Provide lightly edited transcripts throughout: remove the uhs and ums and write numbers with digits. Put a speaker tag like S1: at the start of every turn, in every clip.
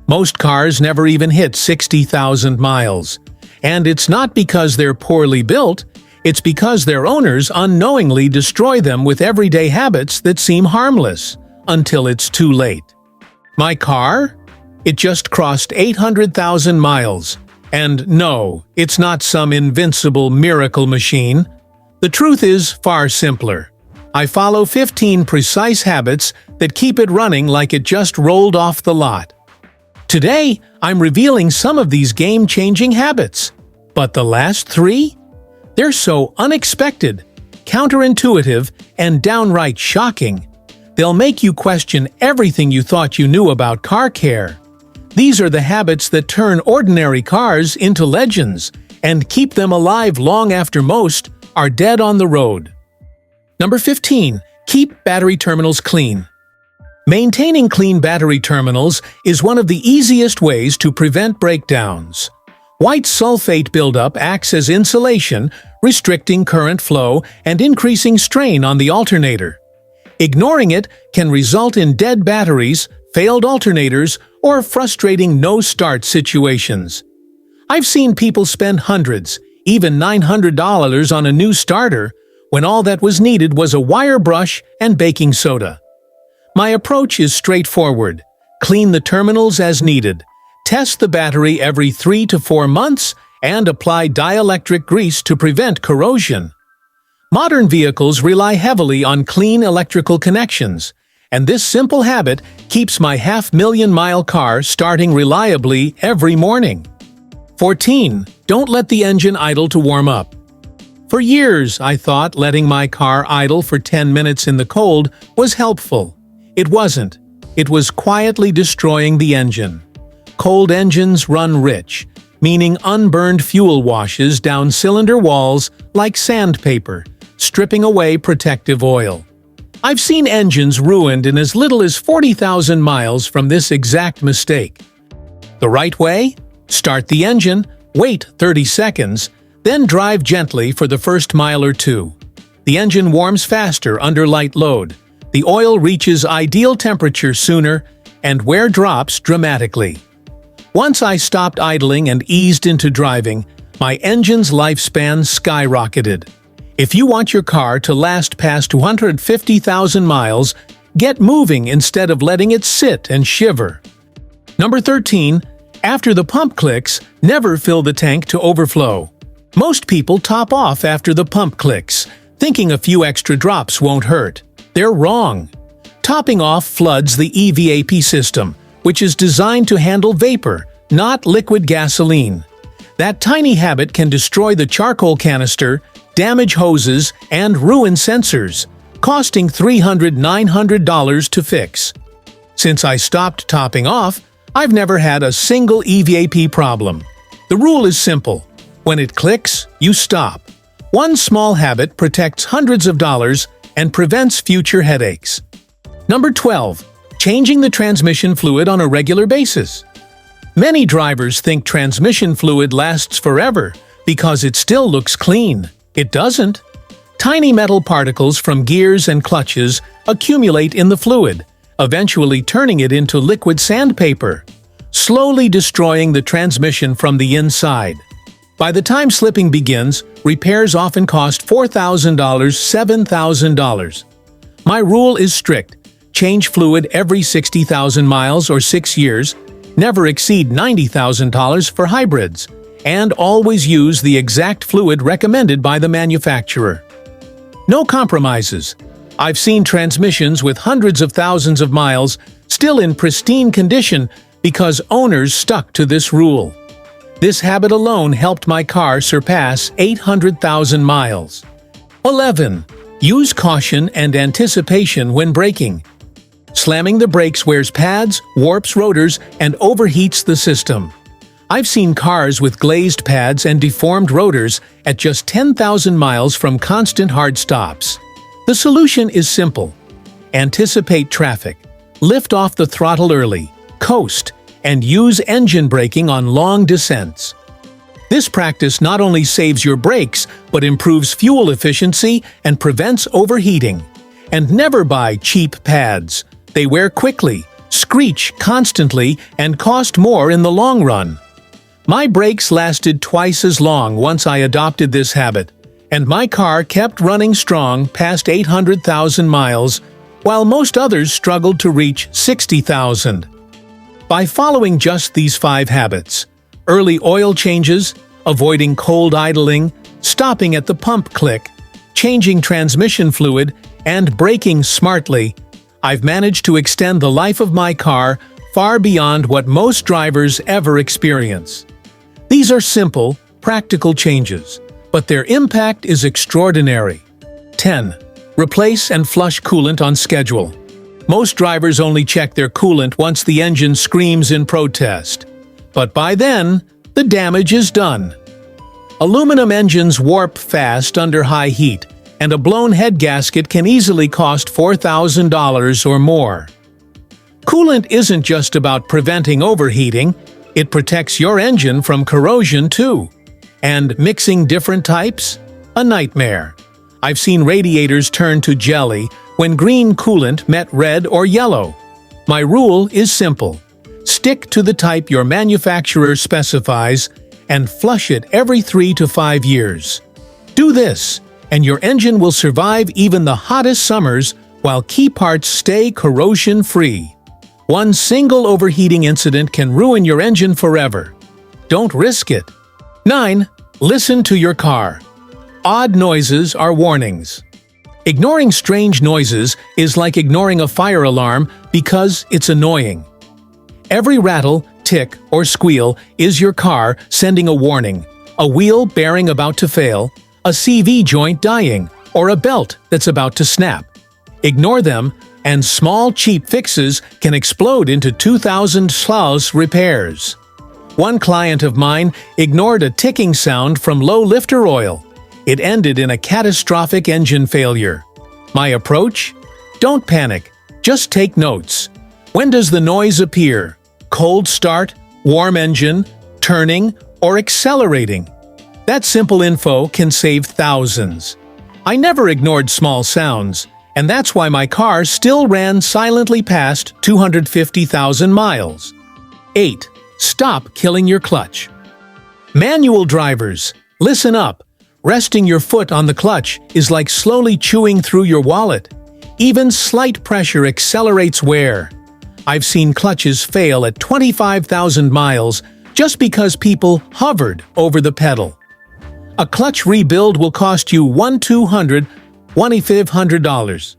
S1: Most cars never even hit 60,000 miles. And it's not because they're poorly built, it's because their owners unknowingly destroy them with everyday habits that seem harmless, until it's too late. My car? It just crossed 800,000 miles. And no, it's not some invincible miracle machine. The truth is far simpler. I follow 15 precise habits that keep it running like it just rolled off the lot. Today, I'm revealing some of these game-changing habits. But the last 3? They're so unexpected, counterintuitive, and downright shocking. They'll make you question everything you thought you knew about car care. These are the habits that turn ordinary cars into legends and keep them alive long after most are dead on the road. Number 15. Keep battery terminals clean. Maintaining clean battery terminals is one of the easiest ways to prevent breakdowns. White sulfate buildup acts as insulation, restricting current flow and increasing strain on the alternator. Ignoring it can result in dead batteries, failed alternators, or frustrating no-start situations. I've seen people spend hundreds, even $900 on a new starter, when all that was needed was a wire brush and baking soda. My approach is straightforward. Clean the terminals as needed. Test the battery every 3 to 4 months and apply dielectric grease to prevent corrosion. Modern vehicles rely heavily on clean electrical connections, and this simple habit keeps my half-million-mile car starting reliably every morning. 14. Don't let the engine idle to warm up. For years, I thought letting my car idle for 10 minutes in the cold was helpful. It wasn't. It was quietly destroying the engine. Cold engines run rich, meaning unburned fuel washes down cylinder walls like sandpaper, stripping away protective oil. I've seen engines ruined in as little as 40,000 miles from this exact mistake. The right way? Start the engine, wait 30 seconds, then drive gently for the first mile or two. The engine warms faster under light load. The oil reaches ideal temperature sooner, and wear drops dramatically. Once I stopped idling and eased into driving, my engine's lifespan skyrocketed. If you want your car to last past 250,000 miles, get moving instead of letting it sit and shiver. Number 13. After the pump clicks, never fill the tank to overflow. Most people top off after the pump clicks, thinking a few extra drops won't hurt. They're wrong. Topping off floods the EVAP system, which is designed to handle vapor, not liquid gasoline. That tiny habit can destroy the charcoal canister, damage hoses, and ruin sensors, costing $300–900 to fix. Since I stopped topping off, I've never had a single EVAP problem. The rule is simple. When it clicks, you stop. One small habit protects hundreds of dollars and prevents future headaches. Number 12. Changing the transmission fluid on a regular basis. Many drivers think transmission fluid lasts forever because it still looks clean. It doesn't. Tiny metal particles from gears and clutches accumulate in the fluid, eventually turning it into liquid sandpaper, slowly destroying the transmission from the inside. By the time slipping begins, repairs often cost $4,000, $7,000. My rule is strict. Change fluid every 60,000 miles or 6 years, never exceed $90,000 for hybrids, and always use the exact fluid recommended by the manufacturer. No compromises. I've seen transmissions with hundreds of thousands of miles still in pristine condition because owners stuck to this rule. This habit alone helped my car surpass 800,000 miles. 11. Use caution and anticipation when braking. Slamming the brakes wears pads, warps rotors, and overheats the system. I've seen cars with glazed pads and deformed rotors at just 10,000 miles from constant hard stops. The solution is simple. Anticipate traffic. Lift off the throttle early, coast, and use engine braking on long descents. This practice not only saves your brakes, but improves fuel efficiency and prevents overheating. And never buy cheap pads. They wear quickly, screech constantly, and cost more in the long run. My brakes lasted twice as long once I adopted this habit, and my car kept running strong past 800,000 miles, while most others struggled to reach 60,000. By following just these 5 habits – early oil changes, avoiding cold idling, stopping at the pump click, changing transmission fluid, and braking smartly – I've managed to extend the life of my car far beyond what most drivers ever experience. These are simple, practical changes, but their impact is extraordinary. 10. Replace and flush coolant on schedule. Most drivers only check their coolant once the engine screams in protest. But by then, the damage is done. Aluminum engines warp fast under high heat, and a blown head gasket can easily cost $4,000 or more. Coolant isn't just about preventing overheating, it protects your engine from corrosion too. And mixing different types? A nightmare. I've seen radiators turn to jelly when green coolant met red or yellow. My rule is simple. Stick to the type your manufacturer specifies and flush it every 3 to 5 years. Do this, and your engine will survive even the hottest summers while key parts stay corrosion-free. One single overheating incident can ruin your engine forever. Don't risk it. 9. Listen to your car. Odd noises are warnings. Ignoring strange noises is like ignoring a fire alarm because it's annoying. Every rattle, tick, or squeal is your car sending a warning, a wheel bearing about to fail, a CV joint dying, or a belt that's about to snap. Ignore them, and small cheap fixes can explode into $2,000 repairs. One client of mine ignored a ticking sound from low lifter oil. It ended in a catastrophic engine failure. My approach? Don't panic, just take notes. When does the noise appear? Cold start, warm engine, turning, or accelerating? That simple info can save thousands. I never ignored small sounds, and that's why my car still ran silently past 250,000 miles. 8. Stop killing your clutch. Manual drivers, listen up. Resting your foot on the clutch is like slowly chewing through your wallet. Even slight pressure accelerates wear. I've seen clutches fail at 25,000 miles just because people hovered over the pedal. A clutch rebuild will cost you $1,200–$2,500.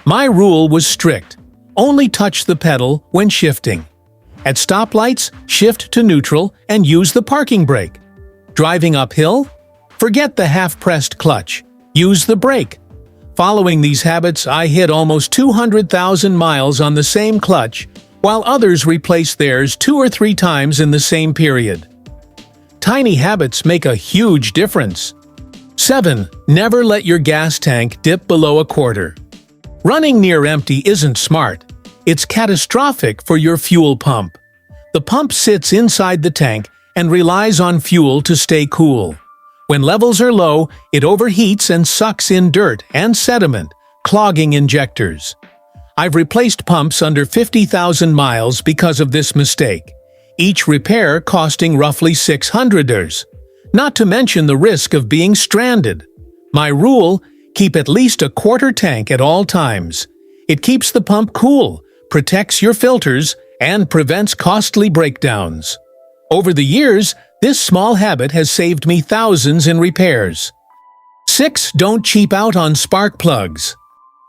S1: My rule was strict. Only touch the pedal when shifting. At stoplights, shift to neutral and use the parking brake. Driving uphill? Forget the half-pressed clutch. Use the brake. Following these habits, I hit almost 200,000 miles on the same clutch, while others replaced theirs 2 or 3 times in the same period. Tiny habits make a huge difference. 7. Never let your gas tank dip below a quarter. Running near empty isn't smart. It's catastrophic for your fuel pump. The pump sits inside the tank and relies on fuel to stay cool. When levels are low, it overheats and sucks in dirt and sediment, clogging injectors. I've replaced pumps under 50,000 miles because of this mistake, each repair costing roughly $600, not to mention the risk of being stranded. My rule: keep at least a quarter tank at all times. It keeps the pump cool, protects your filters, and prevents costly breakdowns. Over the years, this small habit has saved me thousands in repairs. 6. Don't cheap out on spark plugs.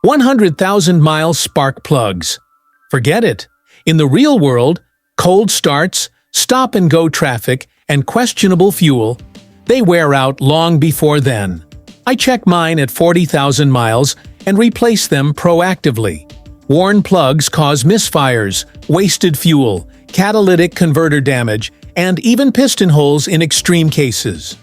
S1: 100,000-mile spark plugs. Forget it. In the real world, cold starts, stop-and-go traffic, and questionable fuel, they wear out long before then. I check mine at 40,000 miles and replace them proactively. Worn plugs cause misfires, wasted fuel, catalytic converter damage, and even piston holes in extreme cases.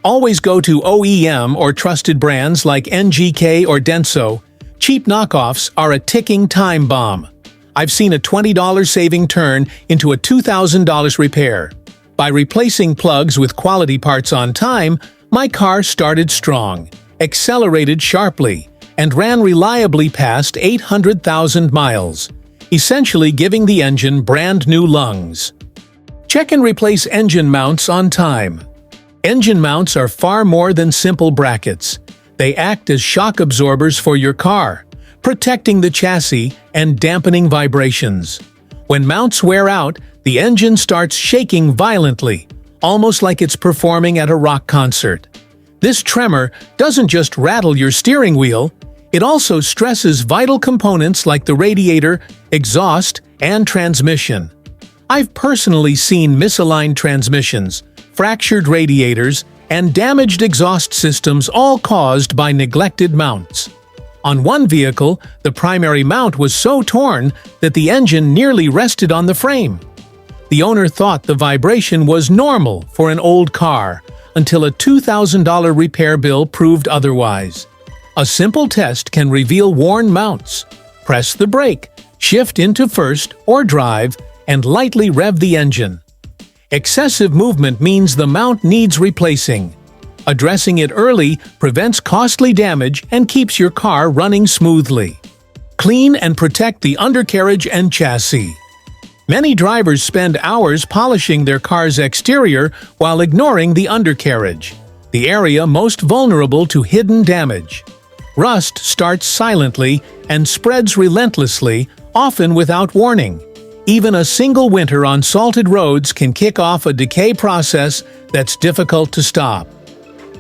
S1: Always go to OEM or trusted brands like NGK or Denso. Cheap knockoffs are a ticking time bomb. I've seen a $20 saving turn into a $2,000 repair. By replacing plugs with quality parts on time, my car started strong, accelerated sharply, and ran reliably past 800,000 miles. essentially giving the engine brand new lungs. Check and replace engine mounts on time. Engine mounts are far more than simple brackets. They act as shock absorbers for your car, protecting the chassis and dampening vibrations. When mounts wear out, the engine starts shaking violently, almost like it's performing at a rock concert. This tremor doesn't just rattle your steering wheel, it also stresses vital components like the radiator, exhaust, and transmission. I've personally seen misaligned transmissions, fractured radiators, and damaged exhaust systems, all caused by neglected mounts. On one vehicle, the primary mount was so torn that the engine nearly rested on the frame. The owner thought the vibration was normal for an old car until a $2,000 repair bill proved otherwise. A simple test can reveal worn mounts. Press the brake, shift into first or drive, and lightly rev the engine. Excessive movement means the mount needs replacing. Addressing it early prevents costly damage and keeps your car running smoothly. Clean and protect the undercarriage and chassis. Many drivers spend hours polishing their car's exterior while ignoring the undercarriage, the area most vulnerable to hidden damage. Rust starts silently and spreads relentlessly, often without warning. Even a single winter on salted roads can kick off a decay process that's difficult to stop.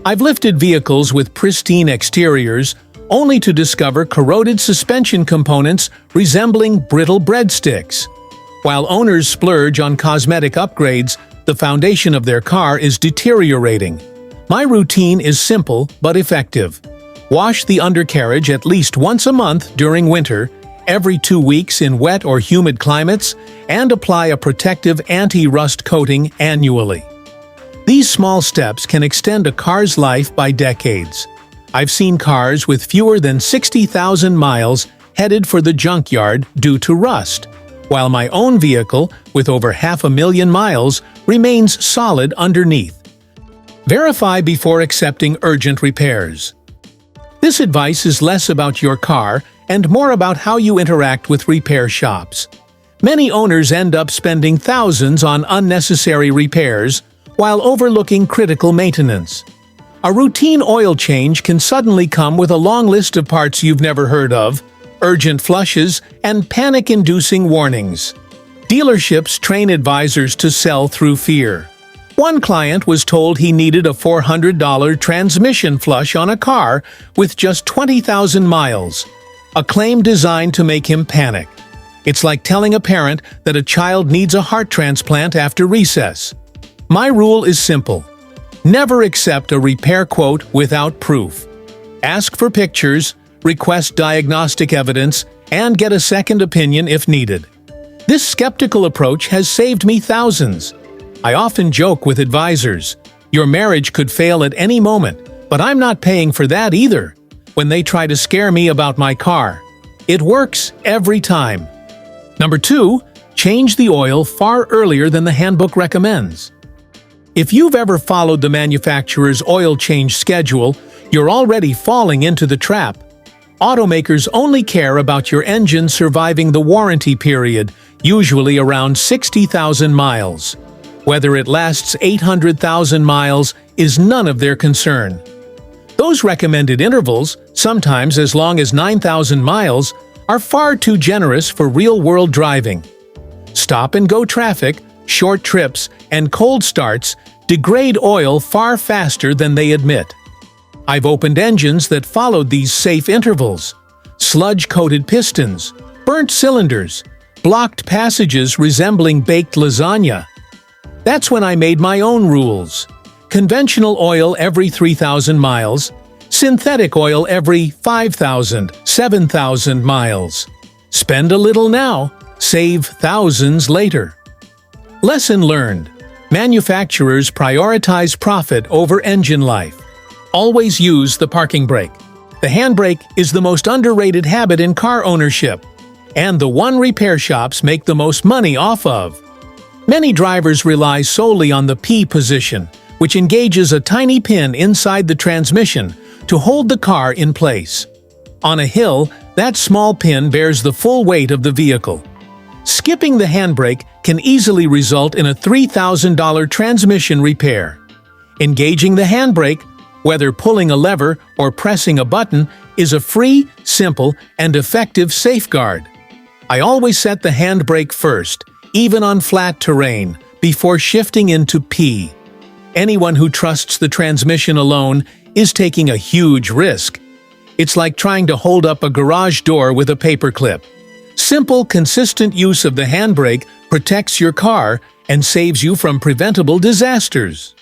S1: I've lifted vehicles with pristine exteriors only to discover corroded suspension components resembling brittle breadsticks. While owners splurge on cosmetic upgrades, the foundation of their car is deteriorating. My routine is simple but effective. Wash the undercarriage at least once a month during winter, every 2 weeks in wet or humid climates, and apply a protective anti-rust coating annually. These small steps can extend a car's life by decades. I've seen cars with fewer than 60,000 miles headed for the junkyard due to rust, while my own vehicle, with over 500,000 miles, remains solid underneath. Verify before accepting urgent repairs. This advice is less about your car and more about how you interact with repair shops. Many owners end up spending thousands on unnecessary repairs while overlooking critical maintenance. A routine oil change can suddenly come with a long list of parts you've never heard of, urgent flushes, and panic-inducing warnings. Dealerships train advisors to sell through fear. One client was told he needed a $400 transmission flush on a car with just 20,000 miles, a claim designed to make him panic. It's like telling a parent that a child needs a heart transplant after recess. My rule is simple. Never accept a repair quote without proof. Ask for pictures, request diagnostic evidence, and get a second opinion if needed. This skeptical approach has saved me thousands. I often joke with advisors, your marriage could fail at any moment, but I'm not paying for that either, when they try to scare me about my car. It works every time. Number 2, change the oil far earlier than the handbook recommends. If you've ever followed the manufacturer's oil change schedule, you're already falling into the trap. Automakers only care about your engine surviving the warranty period, usually around 60,000 miles. Whether it lasts 800,000 miles is none of their concern. Those recommended intervals, sometimes as long as 9,000 miles, are far too generous for real-world driving. Stop-and-go traffic, short trips, and cold starts degrade oil far faster than they admit. I've opened engines that followed these safe intervals. Sludge-coated pistons, burnt cylinders, blocked passages resembling baked lasagna. That's when I made my own rules. Conventional oil every 3,000 miles, synthetic oil every 5,000, 7,000 miles. Spend a little now, save thousands later. Lesson learned. Manufacturers prioritize profit over engine life. Always use the parking brake. The handbrake is the most underrated habit in car ownership, and the one repair shops make the most money off of. Many drivers rely solely on the P position, which engages a tiny pin inside the transmission to hold the car in place. On a hill, that small pin bears the full weight of the vehicle. Skipping the handbrake can easily result in a $3,000 transmission repair. Engaging the handbrake, whether pulling a lever or pressing a button, is a free, simple, and effective safeguard. I always set the handbrake first, even on flat terrain, before shifting into P. Anyone who trusts the transmission alone is taking a huge risk. It's like trying to hold up a garage door with a paperclip. Simple, consistent use of the handbrake protects your car and saves you from preventable disasters.